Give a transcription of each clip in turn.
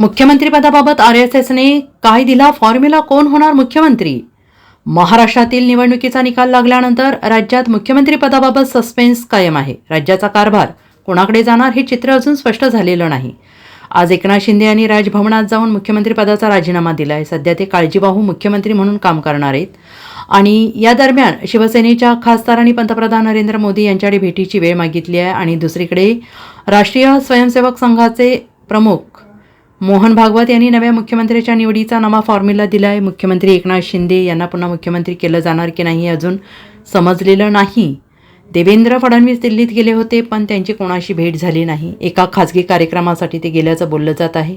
मुख्यमंत्रीपदाबाबत आरएसएसने काय दिला फॉर्म्युला? कोण होणार मुख्यमंत्री? महाराष्ट्रातील निवडणुकीचा निकाल लागल्यानंतर राज्यात मुख्यमंत्रीपदाबाबत सस्पेन्स कायम आहे. राज्याचा कारभार कोणाकडे जाणार हे चित्र अजून स्पष्ट झालेलं नाही. आज एकनाथ शिंदे यांनी राजभवनात जाऊन मुख्यमंत्रीपदाचा राजीनामा दिला आहे. सध्या ते काळजीवाहू मुख्यमंत्री म्हणून काम करणार आहेत आणि या दरम्यान शिवसेनेच्या खासदारांनी पंतप्रधान नरेंद्र मोदी यांच्याकडे भेटीची वेळ मागितली आहे. आणि दुसरीकडे राष्ट्रीय स्वयंसेवक संघाचे प्रमुख मोहन भागवत यांनी नव्या मुख्यमंत्र्याच्या निवडीचा नवा फॉर्म्युला दिला आहे. मुख्यमंत्री एकनाथ शिंदे यांना पुन्हा मुख्यमंत्री केलं जाणार की नाही हे अजून समजलेलं नाही. देवेंद्र फडणवीस दिल्लीत गेले होते पण त्यांची कोणाशी भेट झाली नाही. एका खासगी कार्यक्रमासाठी ते गेल्याचं बोललं जात आहे.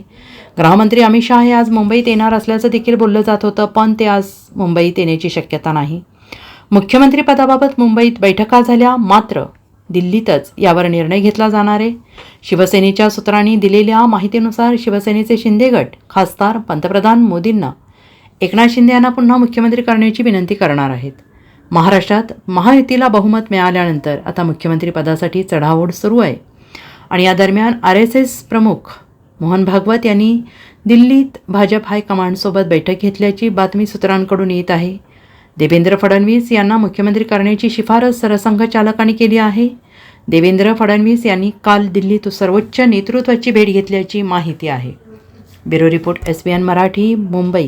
गृहमंत्री अमित शाह हे आज मुंबईत येणार असल्याचं देखील बोललं जात होतं पण ते आज मुंबईत येण्याची शक्यता नाही. मुख्यमंत्रीपदाबाबत मुंबईत बैठका झाल्या मात्र दिल्लीतच यावर निर्णय घेतला जाणार आहे. शिवसेनेच्या सूत्रांनी दिलेल्या माहितीनुसार शिवसेनेचे शिंदे गट खासदार पंतप्रधान मोदींना एकनाथ शिंदे यांना पुन्हा मुख्यमंत्री करण्याची विनंती करणार आहेत. महाराष्ट्रात महायुतीला बहुमत मिळाल्यानंतर आता मुख्यमंत्रीपदासाठी चढाओढ सुरू आहे आणि या दरम्यान आरएसएस प्रमुख मोहन भागवत यांनी दिल्लीत भाजप हायकमांडसोबत बैठक घेतल्याची बातमी सूत्रांकडून येत आहे. देवेंद्र फडणवीस यांना मुख्यमंत्री करण्याची शिफारस सरसंघचालकांनी केली आहे. देवेंद्र फडणवीस यांनी काल दिल्लीत सर्वोच्च नेतृत्वाची भेट घेतल्याची माहिती आहे. Bureau report SBN Marathi, Mumbai.